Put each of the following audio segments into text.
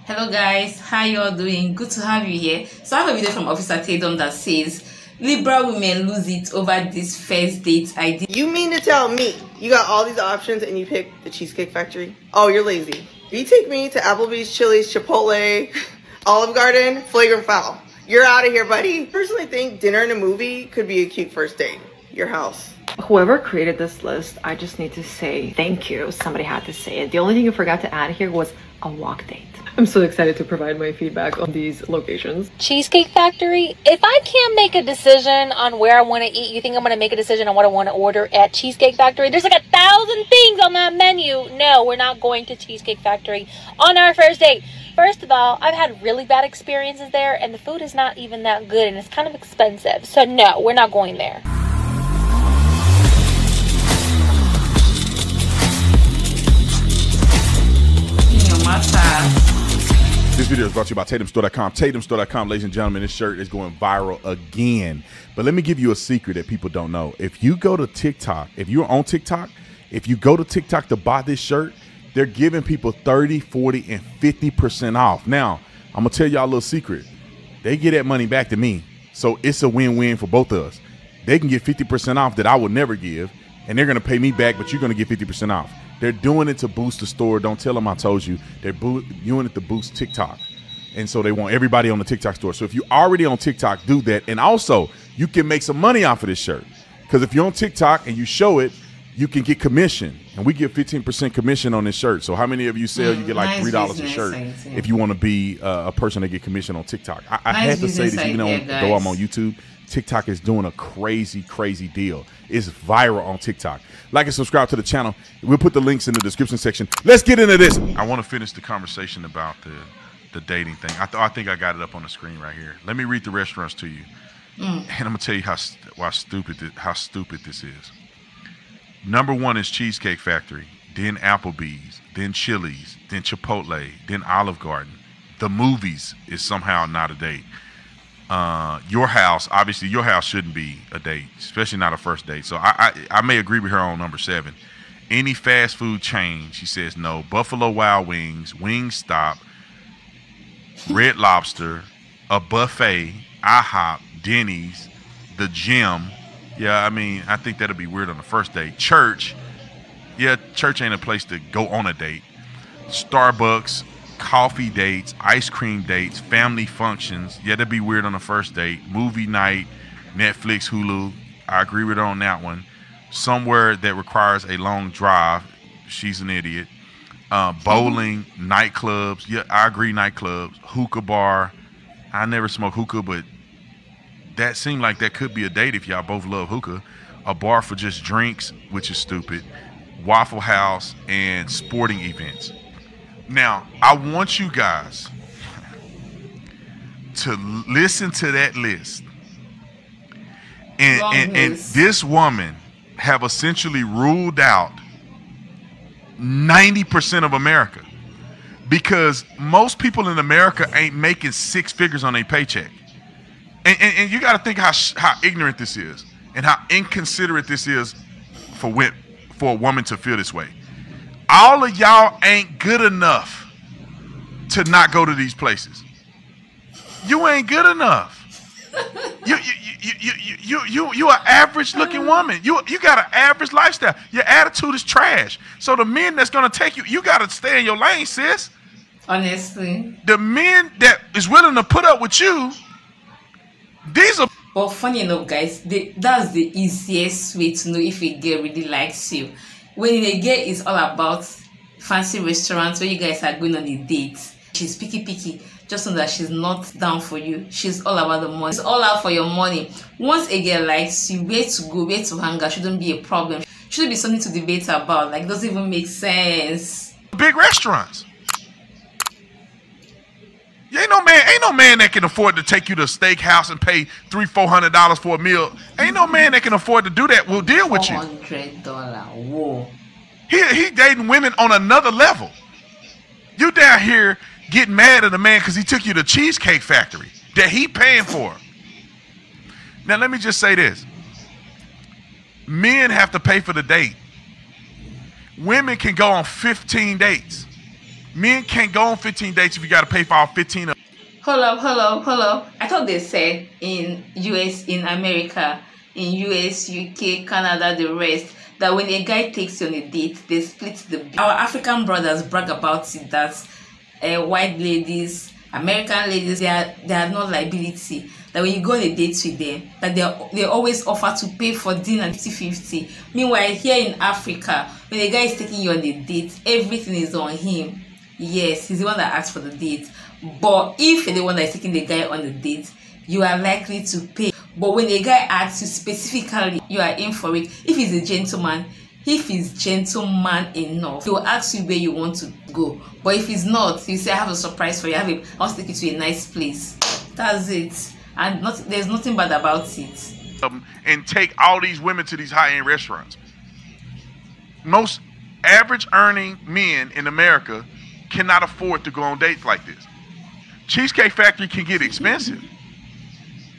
Hello guys, how you all doing? Good to have you here. So I have a video from Officer Tatum that says liberal women lose it over this first date idea. You mean to tell me you got all these options and you pick the Cheesecake Factory? Oh, you're lazy. You take me to Applebee's, Chili's, Chipotle, Olive Garden, flagrant foul. You're out of here, buddy. Personally think dinner and a movie could be a cute first date. Your house. Whoever created this list, I just need to say thank you. Somebody had to say it. The only thing you forgot to add here was a walk date. I'm so excited to provide my feedback on these locations. Cheesecake Factory. If I can't make a decision on where I want to eat, you think I'm going to make a decision on what I want to order at Cheesecake Factory? There's like 1,000 things on that menu. No, we're not going to Cheesecake Factory on our first date. First of all, I've had really bad experiences there and the food is not even that good and it's kind of expensive. So no, we're not going there. This video is brought to you by TatumStore.com. TatumStore.com, ladies and gentlemen, this shirt is going viral again. But let me give you a secret that people don't know. If you go to TikTok, if you're on TikTok, if you go to TikTok to buy this shirt, they're giving people 30, 40, and 50% off. Now, I'm going to tell y'all a little secret. They get that money back to me, so it's a win-win for both of us. They can get 50% off that I would never give, and they're going to pay me back, but you're going to get 50% off. They're doing it to boost the store. Don't tell them I told you. They're doing it to boost TikTok. And so they want everybody on the TikTok store. So if you're already on TikTok, do that. And also, you can make some money off of this shirt. Because if you're on TikTok and you show it, you can get commission. And we get 15% commission on this shirt. So how many of you sell? You get like $3 a shirt if you want to be a person that get commission on TikTok. I had to say this, even though I'm on YouTube. TikTok is doing a crazy, crazy deal. It's viral on TikTok. Like and subscribe to the channel. We'll put the links in the description section. Let's get into this. I want to finish the conversation about the dating thing. I think I got it up on the screen right here. Let me read the restaurants to you. And I'm going to tell you how stupid this is. Number 1 is Cheesecake Factory, then Applebee's, then Chili's, then Chipotle, then Olive Garden. The movies is somehow not a date. Your house, obviously your house shouldn't be a date, especially not a first date. So I may agree with her on number 7. Any fast food chain, she says no. Buffalo Wild Wings, Wingstop, Red Lobster, a buffet, IHOP, Denny's, the gym. Yeah, I mean, I think that'll be weird on the first date. Church, yeah, church ain't a place to go on a date. Starbucks, coffee dates, ice cream dates, family functions. Yeah, that'd be weird on the first date. Movie night, Netflix, Hulu. I agree with her on that one. Somewhere that requires a long drive. She's an idiot. Bowling, nightclubs. Yeah, I agree, nightclubs. Hookah bar. I never smoke hookah, but that seemed like that could be a date if y'all both love hookah. A bar for just drinks, which is stupid. Waffle House and sporting events. Now, I want you guys to listen to that list. And this woman have essentially ruled out 90% of America. Because most people in America ain't making 6 figures on their paycheck. And you got to think how ignorant this is and how inconsiderate this is for a woman to feel this way. All of y'all ain't good enough to not go to these places. You ain't good enough. You an average looking woman. You got an average lifestyle. Your attitude is trash. So the men that's gonna take you gotta stay in your lane, sis. Honestly. The men that is willing to put up with you, these are. Well, funny enough, guys, that's the easiest way to know if a girl really likes you. When a girl is all about fancy restaurants where you guys are going on a date, she's picky, just know that she's not down for you. She's all about the money. She's all out for your money. Once a girl likes you, where to go, where to hang out shouldn't be a problem. Shouldn't be something to debate about. Like, it doesn't even make sense. Big restaurants. Ain't no man that can afford to take you to a steakhouse and pay $300-400 for a meal. Ain't no man that can afford to do that. Will deal with you. $400. Whoa. He dating women on another level. You down here getting mad at a man because he took you to Cheesecake Factory that he paying for. Now let me just say this. Men have to pay for the date. Women can go on 15 dates. Men can't go on 15 dates if you got to pay for all 15 of them. Hold up. I thought they said in US, in America, in US, UK, Canada, the rest, that when a guy takes you on a date, they split the bill. Our African brothers brag about it that white ladies, American ladies, they are not liability. That when you go on a date with them, that they always offer to pay for dinner 50-50. Meanwhile, here in Africa, when a guy is taking you on a date, everything is on him. Yes, he's the one that asked for the date. But if you're the one that is taking the guy on the date, you are likely to pay. But when a guy asks you specifically, you are in for it. If he's a gentleman, if he's gentleman enough, he will ask you where you want to go. But if he's not, you say, I have a surprise for you. I want to take you to a nice place. That's it. And there's nothing bad about it. And take all these women to these high-end restaurants. Most average earning men in America cannot afford to go on dates like this. Cheesecake Factory can get expensive.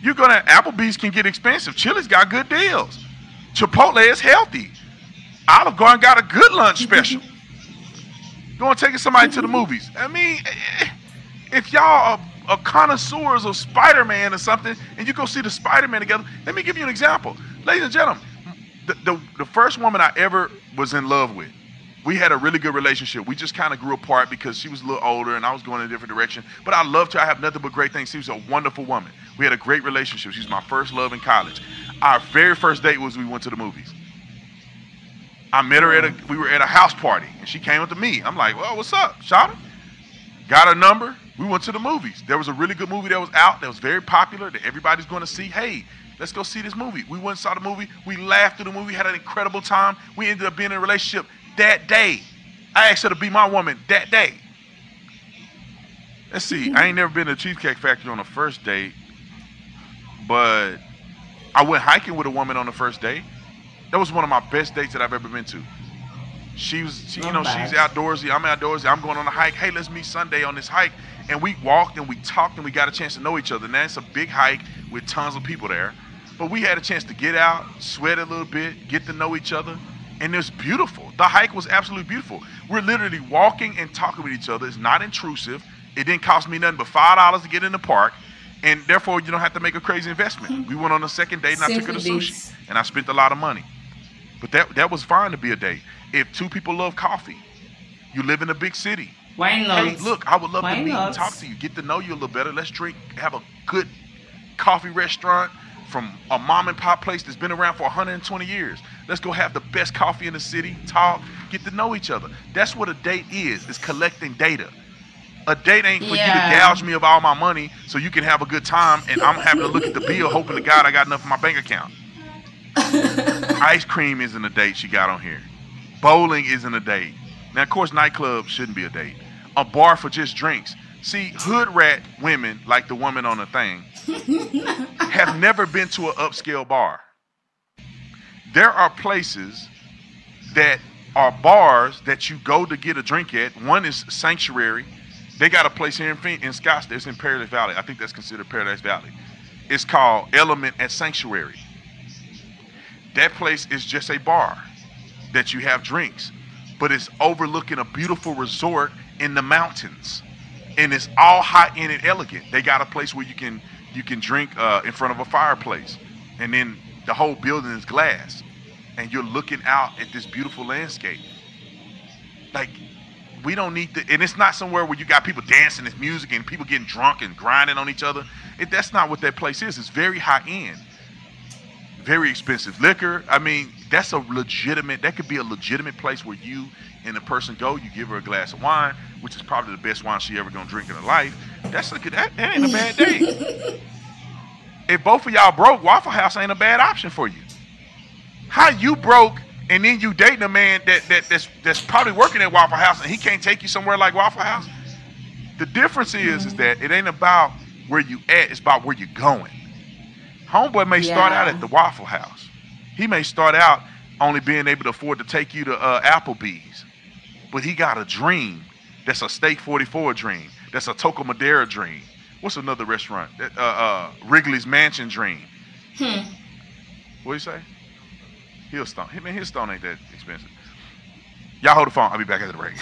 You're gonna Applebee's can get expensive. Chili's got good deals. Chipotle is healthy. Olive Garden got a good lunch special. Going taking somebody to the movies. I mean, if y'all are connoisseurs of Spider-Man or something, and you go see the Spider-Man together, let me give you an example. Ladies and gentlemen, the first woman I ever was in love with, we had a really good relationship. We just kind of grew apart because she was a little older and I was going in a different direction. But I loved her. I have nothing but great things. She was a wonderful woman. We had a great relationship. She was my first love in college. Our very first date was we went to the movies. I met her we were at a house party and she came up to me. I'm like, well, what's up, Shawty? Got her number. We went to the movies. There was a really good movie that was out that was very popular that everybody's going to see. Hey, let's go see this movie. We went and saw the movie. We laughed through the movie, had an incredible time. We ended up being in a relationship that day. I asked her to be my woman that day. Let's see. I ain't never been to Cheesecake Factory on a first date, but I went hiking with a woman on the first date. That was one of my best dates that I've ever been to. She's outdoorsy. I'm outdoorsy. I'm going on a hike. Hey, let's meet Sunday on this hike. And we walked and we talked and we got a chance to know each other. Now it's a big hike with tons of people there. But we had a chance to get out, sweat a little bit, get to know each other. And it was beautiful. The hike was absolutely beautiful. We're literally walking and talking with each other. It's not intrusive. It didn't cost me nothing but $5 to get in the park. And therefore, you don't have to make a crazy investment. We went on a second date and I took her to sushi. And I spent a lot of money. But that was fine to be a date. If two people love coffee, you live in a big city. Why not? Hey, look, I would love to meet and talk to you, get to know you a little better. Let's drink, have a good coffee restaurant from a mom and pop place that's been around for 120 years. Let's go have the best coffee in the city, talk, get to know each other. That's what a date is collecting data. A date ain't for you to gouge me of all my money so you can have a good time and I'm having to look at the bill hoping to God I got enough in my bank account. Ice cream isn't a date she got on here. Bowling isn't a date. Now, of course, nightclubs shouldn't be a date. A bar for just drinks. See, hood rat women, like the woman on the thing, have never been to an upscale bar. There are places that are bars that you go to get a drink at. One is Sanctuary. They got a place here in Scottsdale. It's in Paradise Valley. I think that's considered Paradise Valley. It's called Element at Sanctuary. That place is just a bar that you have drinks, but it's overlooking a beautiful resort in the mountains, and it's all high-end and elegant. They got a place where you can drink in front of a fireplace, and then the whole building is glass, and you're looking out at this beautiful landscape. Like, we don't need to, and it's not somewhere where you got people dancing, there's music, and people getting drunk and grinding on each other. That's not what that place is. It's very high-end. Very expensive liquor. I mean, that could be a legitimate place where you and the person go, you give her a glass of wine, which is probably the best wine she ever gonna drink in her life. That ain't a bad date. If both of y'all broke, Waffle House ain't a bad option for you. How you broke and then you dating a man that's probably working at Waffle House and he can't take you somewhere like Waffle House? The difference is that it ain't about where you at, it's about where you're going. Homeboy may start out at the Waffle House. He may start out only being able to afford to take you to Applebee's. But he got a dream that's a Steak 44 dream. That's a Toco Madera dream. What's another restaurant? Wrigley's Mansion dream. What do you say? Hillstone. Hillstone ain't that expensive. Y'all hold the phone. I'll be back at the break.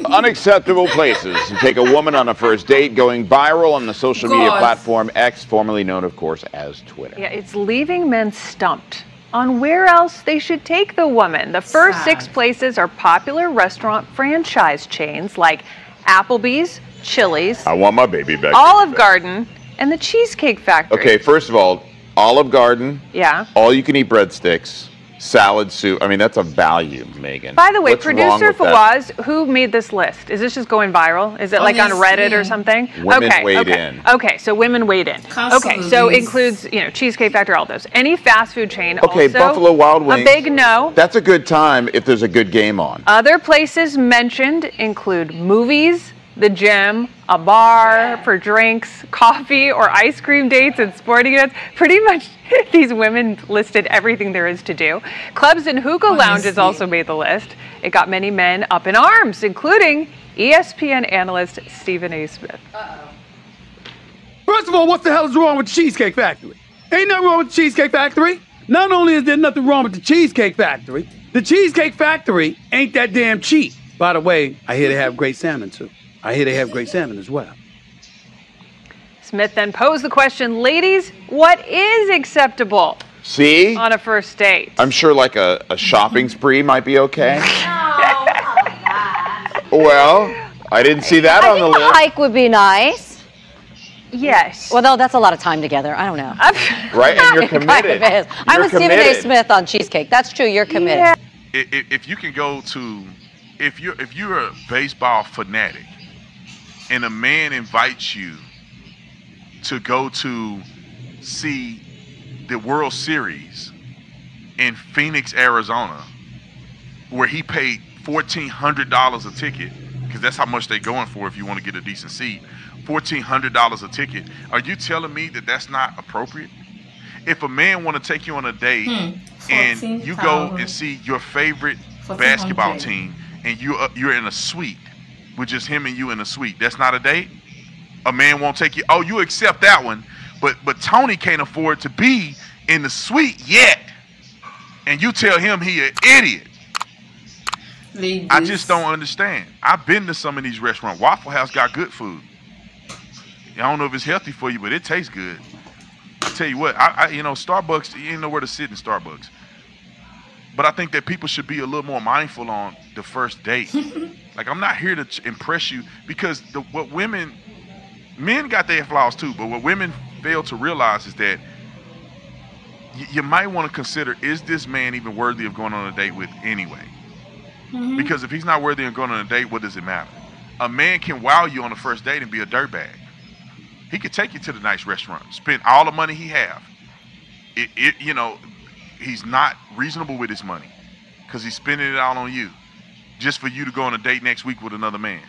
Unacceptable places to take a woman on a first date going viral on the social media God. platform X, formerly known, of course, as Twitter. Yeah, it's leaving men stumped on where else they should take the woman. The first Sad. 6 places are popular restaurant franchise chains like Applebee's, Chili's, I want my baby back. Olive Garden, and the Cheesecake Factory. Okay, first of all, Olive Garden, Yeah. all you can eat breadsticks, salad soup. I mean, that's a value, Megan. By the way, What's wrong producer with that? Fawaz, who made this list? Is this just going viral? Is it like on Reddit or Honestly, something? women okay, weighed okay. in. Okay, so women weighed in. Cancel Okay, so this. includes, Cheesecake Factory, all those. Any fast food chain Okay, also, Buffalo Wild Wings. a big no. That's a good time if there's a good game on. Other places mentioned include movies, the gym, a bar for drinks, coffee or ice cream dates, and sporting events. Pretty much these women listed everything there is to do. Clubs and hookah lounges Honestly. also made the list. It got many men up in arms, including ESPN analyst Stephen A. Smith. First of all, what the hell is wrong with the Cheesecake Factory? Ain't nothing wrong with the Cheesecake Factory. Not only is there nothing wrong with the Cheesecake Factory, the Cheesecake Factory ain't that damn cheap. By the way, I hear they have great salmon too. I hear they have great salmon as well. Smith then posed the question, ladies, what is acceptable See? on a first date? I'm sure like a shopping spree might be okay. Well, I didn't see that on the A list. hike would be nice. Yes. Well, no, that's a lot of time together. I don't know. Right, and you're committed. Kind of is. I'm You're with Stephen A. committed. Smith on cheesecake. That's true. You're committed. Yeah. If you can go to, if you're a baseball fanatic, and a man invites you to go to see the World Series in Phoenix, Arizona, where he paid $1,400 a ticket, because that's how much they're going for if you want to get a decent seat, $1,400 a ticket. Are you telling me that that's not appropriate? If a man want to take you on a date and you go and see your favorite basketball team and you're in a suite with just him and you in a suite, that's not a date? A man won't take you. Oh, you accept that one, but Tony can't afford to be in the suite yet, and you tell him he an idiot. Ladies. I just don't understand. I've been to some of these restaurants. Waffle House got good food. I don't know if it's healthy for you, but it tastes good. I tell you what, Starbucks, you ain't know where to sit in Starbucks. But I think that people should be a little more mindful on the first date. Like, I'm not here to impress you, because men got their flaws too, but what women fail to realize is that you might want to consider, is this man even worthy of going on a date with anyway? Because if he's not worthy of going on a date, what does it matter? A man can wow you on the first date and be a dirtbag. He could take you to the nice restaurant, spend all the money he have. He's not reasonable with his money because he's spending it all on you just for you to go on a date next week with another man.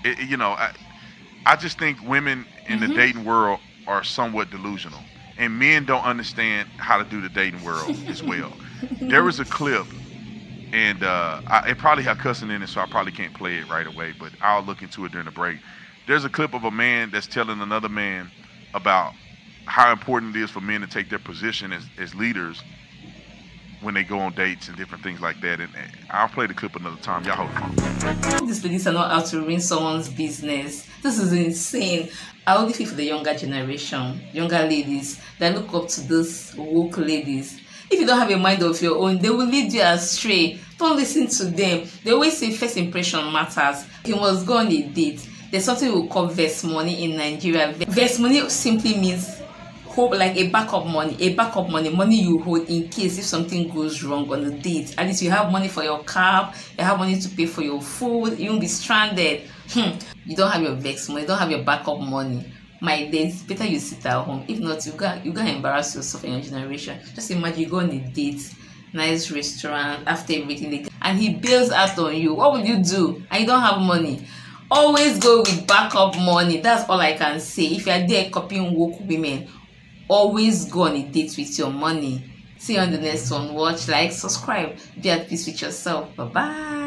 I just think women in the dating world are somewhat delusional, and men don't understand how to do the dating world as well. There was a clip, and it probably had cussing in it, so I probably can't play it right away, but I'll look into it during the break. There's a clip of a man that's telling another man about how important it is for men to take their position as leaders when they go on dates and different things like that. And I'll play the clip another time. Y'all hold. These ladies are not out to ruin someone's business. This is insane. I only feel for the younger generation, younger ladies that look up to those woke ladies. If you don't have a mind of your own, they will lead you astray. Don't listen to them. They always say first impression matters. You must go on a date. There's something we call verse money in Nigeria. Verse money simply means like a backup money you hold in case if something goes wrong on the date. At least you have money for your cab, you have money to pay for your food, you won't be stranded. You don't have your vex money, you don't have your backup money. My days, better you sit at home. If not, you gotta embarrass yourself in your generation. Just imagine you go on a date, nice restaurant, after everything, and he bails out on you. What would you do? And you don't have money. Always go with backup money. That's all I can say. If you're there copying woke women, always go on a date with your money. See you on the next one. Watch, like, subscribe. Be at peace with yourself. Bye-bye.